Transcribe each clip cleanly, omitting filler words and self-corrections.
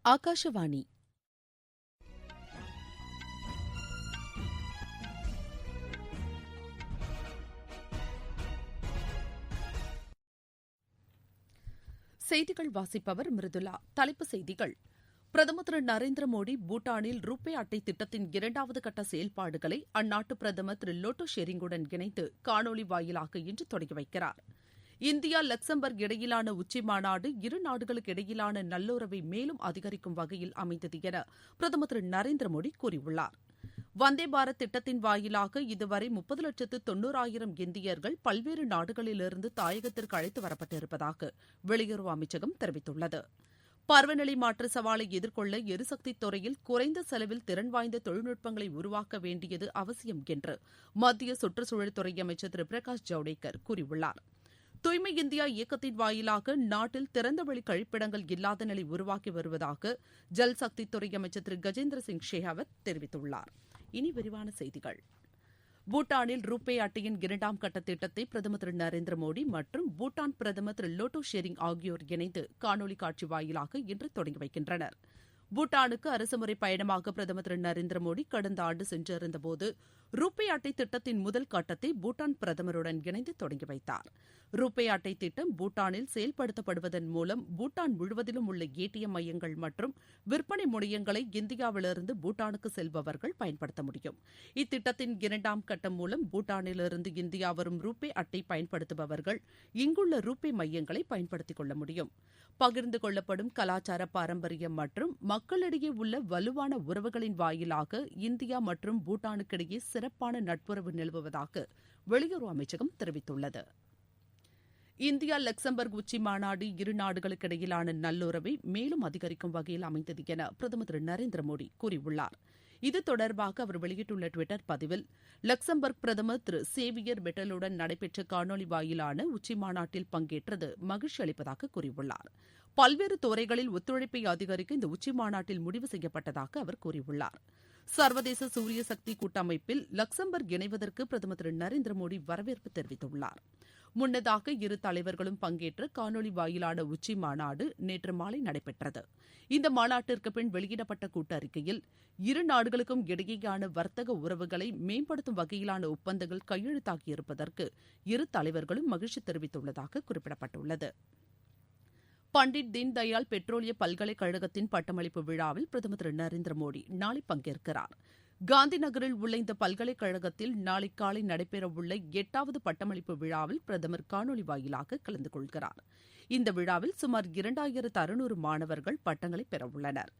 ஆகாஷவாணி செய்திகள் வாசிப்பவர் மிருதுலா. தலைப்புச் செய்திகள்: பிரதமர் திரு நரேந்திர மோடி பூட்டானில் ரூபே அட்டை திட்டத்தின் இரண்டாவது கட்ட செயல்பாடுகளை அந்நாட்டு பிரதமர் திரு லோட்டே ஷெரிங்குடன் இணைந்து காணொலி வாயிலாக இன்று தொடங்கி வைக்கிறார். இந்தியா லக்சம்பர்க் இடையிலான உச்சிமாநாடு இரு நாடுகளுக்கு இடையிலான நல்லுறவை மேலும் அதிகரிக்கும் வகையில் அமைந்தது என பிரதமர் திரு நரேந்திர மோடி கூறியுள்ளார். வந்தே பாரத் திட்டத்தின் வாயிலாக இதுவரை 30,90,000 இந்தியர்கள் பல்வேறு நாடுகளிலிருந்து தாயகத்திற்கு அழைத்து வரப்பட்டிருப்பதாக வெளியுறவு அமைச்சகம் தெரிவித்துள்ளது. பருவநிலை மாற்ற சவாலை எதிர்கொள்ள எரிசக்தித் துறையில் குறைந்த செலவில் திறன் வாய்ந்த தொழில்நுட்பங்களை உருவாக்க வேண்டியது அவசியம் என்று மத்திய சுற்றுச்சூழல் துறை அமைச்சர் திரு பிரகாஷ் ஜவடேகர் கூறியுள்ளார். தூய்மை இந்தியா இயக்கத்தின் வாயிலாக நாட்டில் திறந்தவெளி கழிப்பிடங்கள் இல்லாத நிலை உருவாக்கி வருவதாக ஜல்சக்தித்துறை அமைச்சர் திரு கஜேந்திர சிங் ஷெகாவத் தெரிவித்துள்ளார். இனி விரிவான செய்திகள். பூட்டானில் ரூபே அட்டையின் இரண்டாம் கட்ட திட்டத்தை பிரதமர் திரு நரேந்திர மோடி மற்றும் பூட்டான் பிரதமர் திரு லோட்டே ஷெரிங் ஆகியோர் இணைந்து காணொலி காட்சி வாயிலாக இன்று தொடங்கி வைக்கின்றனர். பூட்டானுக்கு அரசுமுறை பயணமாக பிரதமர் திரு நரேந்திர மோடி கடந்த ஆண்டு சென்றிருந்தபோது ரூபே அட்டை திட்டத்தின் முதல் கட்டத்தை பூட்டான் பிரதமருடன் இணைந்து தொடங்கி வைத்தார். ரூபே அட்டை திட்டம் பூட்டானில் செயல்படுத்தப்படுவதன் மூலம் பூட்டான் முழுவதிலும் உள்ள ஏடிஎம் மையங்கள் மற்றும் விற்பனை முனையங்களை இந்தியாவிலிருந்து பூட்டானுக்கு செல்பவர்கள் பயன்படுத்த முடியும். இத்திட்டத்தின் இரண்டாம் கட்டம் மூலம் பூட்டானிலிருந்து இந்தியா வரும் ரூபே அட்டை பயன்படுத்துபவர்கள் இங்குள்ள ரூபே மையங்களை பயன்படுத்திக் கொள்ள முடியும். பகிர்ந்து கொள்ளப்படும் கலாச்சார பாரம்பரியம் மற்றும் மக்களிடையே உள்ள வலுவான உறவுகளின் வாயிலாக இந்தியா மற்றும் பூட்டானுக்கிடையே சிறப்பான நட்புறவு நிலவுவதாக வெளியுறவு அமைச்சகம் தெரிவித்துள்ளது. இந்தியா லக்சம்பர்க் உச்சிமாநாடு இரு நாடுகளுக்கு இடையிலான நல்லுறவை மேலும் அதிகரிக்கும் வகையில் அமைந்தது என பிரதமர் திரு நரேந்திர மோடி கூறியுள்ளார். இது தொடர்பாக அவர் வெளியிட்டுள்ள டுவிட்டர் பதிவில், லக்சம்பர்க் பிரதமர் திரு சேவியர் பெட்டலுடன் நடைபெற்ற காணொலி வாயிலான உச்சிமாநாட்டில் பங்கேற்றது மகிழ்ச்சி அளிப்பதாக கூறியுள்ளார். பல்வேறு துறைகளில் ஒத்துழைப்பை அதிகரிக்க இந்த உச்சிமாநாட்டில் முடிவு செய்யப்பட்டதாக அவர் கூறியுள்ளார். சர்வதேச சூரிய சக்தி கூட்டமைப்பில் லக்சம்பர்க் இணைவதற்கு பிரதமர் திரு நரேந்திர மோடி வரவேற்பு தெரிவித்துள்ளார். முன்னதாக இரு தலைவர்களும் பங்கேற்ற காணொலி வாயிலான உச்சி மாநாடு நேற்று மாலை நடைபெற்றது. இந்த மாநாட்டிற்கு பின் வெளியிடப்பட்ட கூட்டறிக்கையில் இரு நாடுகளுக்கும் இடையேயான வர்த்தக உறவுகளை மேம்படுத்தும் வகையிலான ஒப்பந்தங்கள் கையெழுத்தாகியிருப்பதற்கு இரு தலைவர்களும் மகிழ்ச்சி தெரிவித்துள்ளதாக குறிப்பிடப்பட்டுள்ளது. பண்டிட் தீன்தயாள் பெட்ரோலிய பல்கலைக்கழகத்தின் பட்டமளிப்பு விழாவில் பிரதமர் திரு நரேந்திர மோடி நாளை பங்கேற்கிறார். காந்தி நகரில் உள்ள இந்த பல்கலைக்கழகத்தில் நாளை காலை நடைபெறவுள்ள 8வது பட்டமளிப்பு விழாவில் பிரதமர் காணொலி வாயிலாக கலந்து கொள்கிறார். இந்த விழாவில் சுமார் 2600 மாணவர்கள் பட்டங்களை பெறவுள்ளனர்.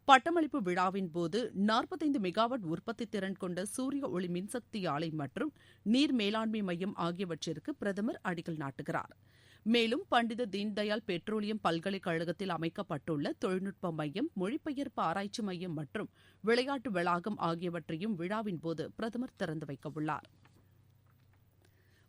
பட்டமளிப்பு விழாவின் போது 45 மெகாவாட் உற்பத்தி திறன் கொண்ட சூரிய ஒளி மின்சக்தி ஆலை மற்றும் நீர் மேலாண்மை மையம் ஆகியவற்றிற்கு பிரதமர் அடிக்கல் நாட்டுகிறார். மேலும் பண்டித தீன்தயாள் பெட்ரோலியம் பல்கலைக்கழகத்தில் அமைக்கப்பட்டுள்ள தொழில்நுட்ப மையம், மொழிபெயர்ப்பு ஆராய்ச்சி மையம் மற்றும் விளையாட்டு வளாகம் ஆகியவற்றையும் விழாவின் போது பிரதமர் திறந்து வைக்கவுள்ளார்.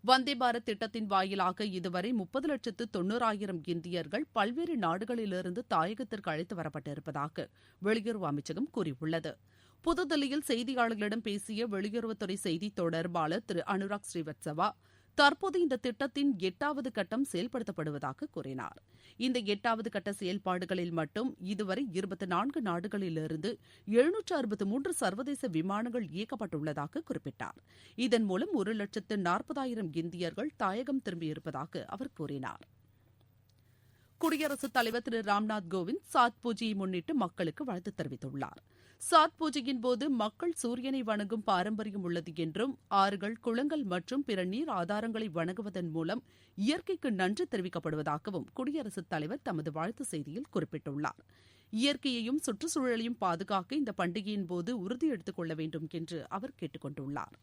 வந்தே பாரத் திட்டத்தின் வாயிலாக இதுவரை 30,90,000 இந்தியர்கள் பல்வேறு நாடுகளிலிருந்து தாயகத்திற்கு அழைத்து வரப்பட்டிருப்பதாக வெளியுறவு அமைச்சகம் கூறியுள்ளது. புதுதில்லியில் செய்தியாளர்களிடம் பேசிய வெளியுறவுத்துறை செய்தி தொடர்பாளர் திரு அனுராக் ஸ்ரீவத்சவா, தற்போது இந்த திட்டத்தின் 8வது கட்டம் செயல்படுத்தப்படுவதாக கூறினார். இந்த 8வது கட்ட செயல்பாடுகளில் மட்டும் இதுவரை 24 நாடுகளிலிருந்து 763 சர்வதேச விமானங்கள் இயக்கப்பட்டுள்ளதாக குறிப்பிட்டார். இதன் மூலம் 1,40,000 இந்தியர்கள் தாயகம் திரும்பியிருப்பதாக அவர் கூறினார். குடியரசுத் தலைவர் திரு ராம்நாத் கோவிந்த் சாத் பூஜையை முன்னிட்டு மக்களுக்கு வாழ்த்து தெரிவித்துள்ளார். சாத் பூஜையின் போது மக்கள் சூரியனை வணங்கும் பாரம்பரியம் உள்ளது என்றும், ஆறுகள், குளங்கள் மற்றும் பிற நீர் ஆதாரங்களை வணங்குவதன் மூலம் இயற்கைக்கு நன்றி தெரிவிக்கப்படுவதாகவும் குடியரசுத் தலைவர் தமது வாழ்த்து செய்தியில் குறிப்பிட்டுள்ளார். இயற்கையையும் சுற்றுச்சூழலையும் பாதுகாக்க இந்த பண்டிகையின் போது உறுதி எடுத்துக் கொள்ள வேண்டும் என்று அவர் கேட்டுக் கொண்டுள்ளார்.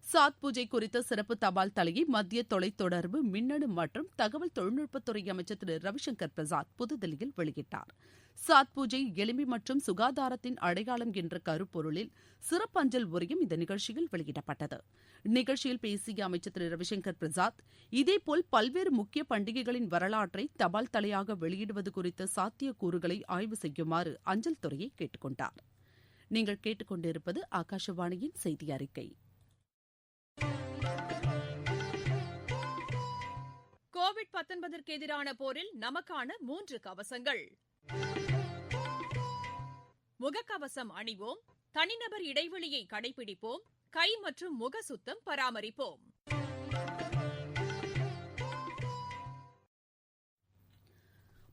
சாத் பூஜை குறித்த சிறப்பு தபால் தலையை மத்திய தொலைத்தொடர்பு, மின்னணு மற்றும் தகவல் தொழில்நுட்பத்துறை அமைச்சர் திரு ரவிசங்கர் பிரசாத் புதுதில்லியில் வெளியிட்டார். சாத் பூஜை எளிமை மற்றும் சுகாதாரத்தின் அடையாளம் என்ற கருப்பொருளில் சிறப்பு அஞ்சல் உரையும் இந்த நிகழ்ச்சியில் வெளியிடப்பட்டது. நிகழ்ச்சியில் பேசிய அமைச்சர் திரு ரவிசங்கர் பிரசாத், இதேபோல் பல்வேறு முக்கிய பண்டிகைகளின் வரலாற்றை தபால் தலையாக வெளியிடுவது குறித்த சாத்தியக்கூறுகளை ஆய்வு செய்யுமாறு அஞ்சல் துறையை கேட்டுக் கொண்டார். நீங்கள் கேட்டுக்கொண்டிருப்பது ஆகாஷவாணியின் செய்தி அறிக்கை. கோவிட்-19 எதிரான போரில் நமக்கான 3 கவசங்கள். முகக்கவசம் அணிவோம், தனிநபர் இடைவெளியை கடைபிடிப்போம், கை மற்றும் முக சுத்தம் பராமரிப்போம்.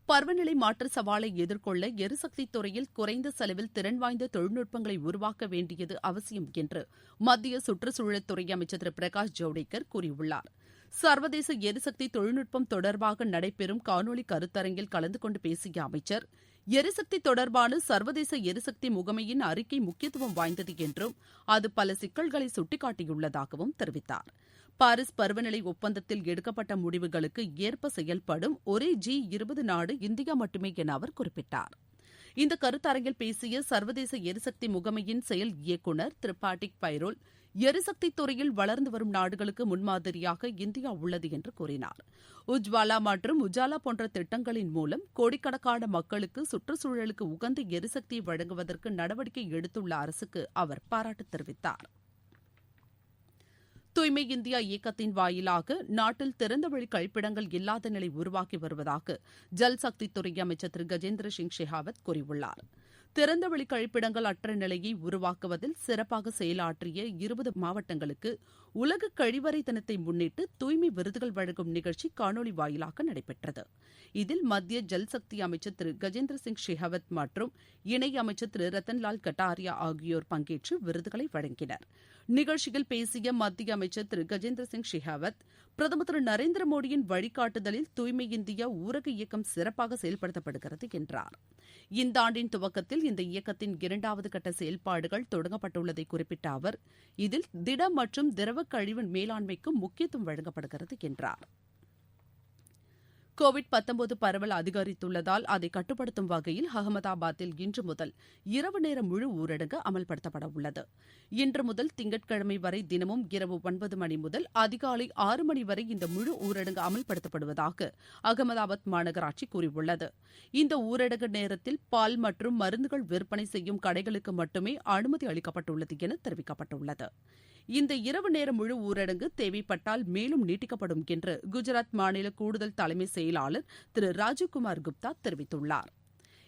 பருவநிலை மாற்ற சவாலை எதிர்கொள்ள எரிசக்தி துறையில் குறைந்த செலவில் திறன் வாய்ந்த தொழில்நுட்பங்களை உருவாக்க வேண்டியது அவசியம் என்று மத்திய சுற்றுச்சூழல் துறை அமைச்சர் திரு பிரகாஷ் ஜவடேகர் கூறியுள்ளார். சர்வதேச எரிசக்தி தொழில்நுட்பம் தொடர்பாக நடைபெறும் காணொலி கருத்தரங்கில் கலந்து கொண்டு பேசிய அமைச்சர், எரிசக்தி தொடர்பான சர்வதேச எரிசக்தி முகமையின் அறிக்கை முக்கியத்துவம் வாய்ந்தது என்றும் அது பல சிக்கல்களை சுட்டிக்காட்டியுள்ளதாகவும் தெரிவித்தார். பாரிஸ் பருவநிலை ஒப்பந்தத்தில் எடுக்கப்பட்ட முடிவுகளுக்கு ஏற்ப செயல்படும் ஒரே G20 நாடு இந்தியா மட்டுமே என அவர் குறிப்பிட்டார். இந்த கருத்தரங்கில் பேசிய சர்வதேச எரிசக்தி முகமையின் செயல் இயக்குநர் திரு பாட்டிக் பைரோல், எரிசக்தி துறையில் வளர்ந்து வரும் நாடுகளுக்கு முன்மாதிரியாக இந்தியா உள்ளது என்று கூறினார். உஜ்வாலா மற்றும் உஜாலா போன்ற திட்டங்களின் மூலம் கோடிக்கணக்கான மக்களுக்கு சுற்றுச்சூழலுக்கு உகந்த எரிசக்தியை வழங்குவதற்கு நடவடிக்கை எடுத்துள்ள அரசுக்கு அவர் பாராட்டு தெரிவித்தார். தூய்மை இந்தியா இயக்கத்தின் வாயிலாக நாட்டில் திறந்தவெளி கழிப்பிடங்கள் இல்லாத நிலை உருவாகி வருவதாக ஜல்சக்தித்துறை அமைச்சர் திரு கஜேந்திர சிங் ஷெகாவத் கூறியுள்ளார். திறந்தவெளி கழிப்பிடங்கள் அற்ற நிலையை உருவாக்குவதில் சிறப்பாக செயலாற்றிய 20 மாவட்டங்களுக்கு உலக கழிவறை தினத்தை முன்னிட்டு தூய்மை விருதுகள் வழங்கும் நிகழ்ச்சி காணொலி வாயிலாக நடைபெற்றது. இதில் மத்திய ஜல்சக்தி அமைச்சர் திரு கஜேந்திர சிங் ஷெகாவத் மற்றும் இணை அமைச்சர் திரு ரத்தன்லால் கட்டாரியா ஆகியோர் பங்கேற்று விருதுகளை வழங்கினர். நிகழ்ச்சியில் பேசிய மத்திய அமைச்சர் திரு கஜேந்திர சிங் ஷெகாவத், பிரதமர் திரு நரேந்திர மோடியின் வழிகாட்டுதலில் தூய்மை இந்தியா ஊரக இயக்கம் சிறப்பாக செயல்படுத்தப்படுகிறது என்றார். இந்த ஆண்டின் துவக்கத்தில் இந்த இயக்கத்தின் 2வது கட்ட செயல்பாடுகள் தொடங்கப்பட்டுள்ளதை குறிப்பிட்ட அவர், இதில் திட மற்றும் திரவ கழிவு மேலாண்மைக்கு முக்கியத்துவம் வழங்கப்படுகிறது என்றார். கோவிட்-19 பரவல் அதிகரித்துள்ளதால் அதை கட்டுப்படுத்தும் வகையில் அகமதாபாத்தில் இன்று முதல் இரவு நேர முழு ஊரடங்கு அமல்படுத்தப்பட உள்ளது. இன்று முதல் திங்கட்கிழமை வரை தினமும் இரவு 9 மணி முதல் அதிகாலை 6 மணி வரை இந்த முழு ஊரடங்கு அமல்படுத்தப்படுவதாக அகமதாபாத் மாநகராட்சி கூறியுள்ளது. இந்த ஊரடங்கு நேரத்தில் பால் மற்றும் மருந்துகள் விற்பனை செய்யும் கடைகளுக்கு மட்டுமே அனுமதி அளிக்கப்பட்டுள்ளது என தெரிவிக்கப்பட்டுள்ளது. இந்த இரவு நேர முழு ஊரடங்கு தேவைப்பட்டால் மேலும் நீட்டிக்கப்படும் என்று குஜராத் மாநில கூடுதல் தலைமை செயலாளர் திரு ராஜீவ்குமார் குப்தா தெரிவித்துள்ளார்.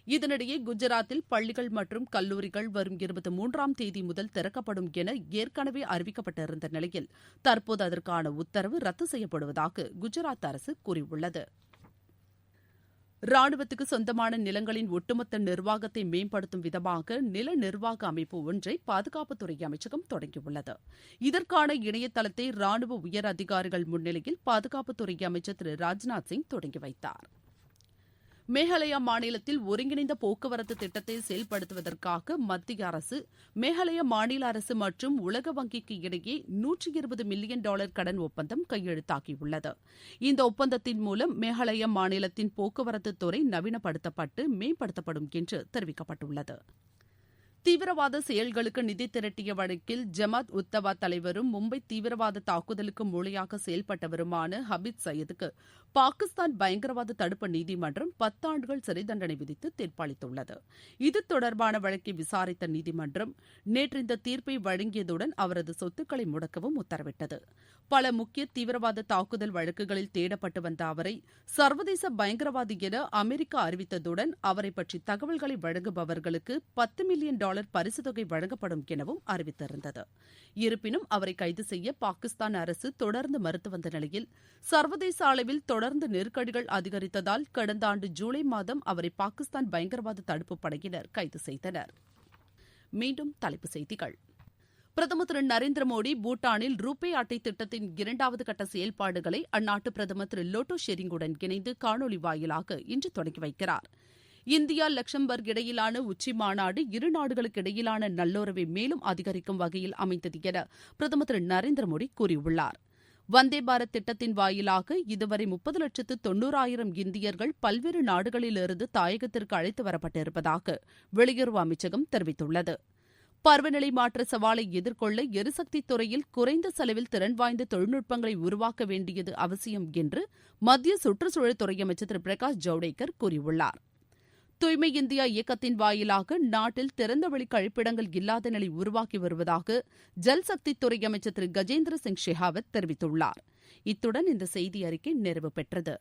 இதனிடையே குஜராத்தில் பள்ளிகள் மற்றும் கல்லூரிகள் வரும் 23ஆம் தேதி முதல் திறக்கப்படும் என ஏற்கனவே அறிவிக்கப்பட்டிருந்த நிலையில் தற்போது அதற்கான உத்தரவு ரத்து செய்யப்படுவதாக குஜராத் அரசு கூறியுள்ளது. ராணுவத்துக்கு சொந்தமான நிலங்களின் ஒட்டுமொத்த நிர்வாகத்தை மேம்படுத்தும் விதமாக நில நிர்வாக அமைப்பு ஒன்றை பாதுகாப்புத்துறை அமைச்சகம் தொடங்கியுள்ளது. இதற்கான இணையதளத்தை ராணுவ உயர் அதிகாரிகள் முன்னிலையில் பாதுகாப்புத்துறை அமைச்சர் திரு ராஜ்நாத் சிங் தொடங்கி வைத்தார். மேகாலயா மாநிலத்தில் ஒருங்கிணைந்த போக்குவரத்து திட்டத்தை செயல்படுத்துவதற்காக மத்திய அரசு, மேகாலயா மாநில அரசு மற்றும் உலக வங்கிக்கு இடையே $120 மில்லியன் கடன் ஒப்பந்தம் கையெழுத்தாகியுள்ளது. இந்த ஒப்பந்தத்தின் மூலம் மேகாலயா மாநிலத்தின் போக்குவரத்து துறை நவீனப்படுத்தப்பட்டு மேம்படுத்தப்படும் என்று தெரிவிக்கப்பட்டுள்ளது. தீவிரவாத செயல்களுக்கு நிதி திரட்டிய வழக்கில் ஜமாத் உத்தவா தலைவரும் மும்பை தீவிரவாத தாக்குதலுக்கு மூளையாக செயல்பட்டவருமான ஹபீஸ் சயீதுக்கு பாகிஸ்தான் பயங்கரவாத தடுப்பு நீதிமன்றம் 10 ஆண்டுகள் சிறை தண்டனை விதித்து தீர்ப்பளித்துள்ளது. இது தொடர்பான வழக்கை விசாரித்த நீதிமன்றம் நேற்று இந்த தீர்ப்பை வழங்கியதுடன் அவரது சொத்துக்களை முடக்கவும் உத்தரவிட்டது. பல முக்கிய தீவிரவாத தாக்குதல் வழக்குகளில் தேடப்பட்டு வந்த அவரை சர்வதேச பயங்கரவாதி என அமெரிக்கா அறிவித்ததுடன் அவரை பற்றி தகவல்களை வழங்குபவர்களுக்கு $10 மில்லியன் பரிசு தொகை வழங்கப்படும் எனவும் அறிவித்திருந்தது. இருப்பினும் அவரை கைது செய்ய பாகிஸ்தான் அரசு தொடர்ந்து மறுத்து வந்த நிலையில் சர்வதேச அளவில் தொடர்ந்து நெருக்கடிகள் அதிகரித்ததால் கடந்த ஆண்டு ஜூலை மாதம் அவரை பாகிஸ்தான் பயங்கரவாத தடுப்பு படையினர் கைது செய்தனர். மீண்டும் தலைப்புச் செய்திகள். பிரதமர் திரு நரேந்திர மோடி பூட்டானில் ரூபே அட்டை திட்டத்தின் 2வது கட்ட செயல்பாடுகளை அந்நாட்டு பிரதமர் திரு லோட்டோ ஷெரிங்குடன் இணைந்து காணொலி வாயிலாக இன்று தொடங்கி வைக்கிறார். இந்தியா லக்சம்பர்க் இடையிலான உச்சி மாநாடு இரு நாடுகளுக்கு இடையிலான நல்லுறவை மேலும் அதிகரிக்கும் வகையில் அமைந்தது என பிரதமர் திரு நரேந்திர மோடி கூறியுள்ளார். வந்தே பாரத் திட்டத்தின் வாயிலாக இதுவரை 30,90,000 இந்தியர்கள் பல்வேறு நாடுகளிலிருந்து தாயகத்திற்கு அழைத்து வரப்பட்டிருப்பதாக வெளியுறவு அமைச்சகம் தெரிவித்துள்ளது. பருவநிலை மாற்ற சவாலை எதிர்கொள்ள எரிசக்தி துறையில் குறைந்த செலவில் திறன் வாய்ந்த தொழில்நுட்பங்களை உருவாக்க வேண்டியது அவசியம் என்று மத்திய சுற்றுச்சூழல் துறை அமைச்சர் திரு பிரகாஷ் ஜவடேகர் கூறியுள்ளார். தூய்மை இந்தியா இயக்கத்தின் வாயிலாக நாட்டில் திறந்தவெளி கழிப்பிடங்கள் இல்லாத நிலை உருவாக்கி வருவதாக ஜல்சக்தித்துறை அமைச்சர் திரு கஜேந்திர சிங் ஷெகாவத் தெரிவித்துள்ளார். இத்துடன் இந்த செய்தி அறிக்கை நிறைவு பெற்றது.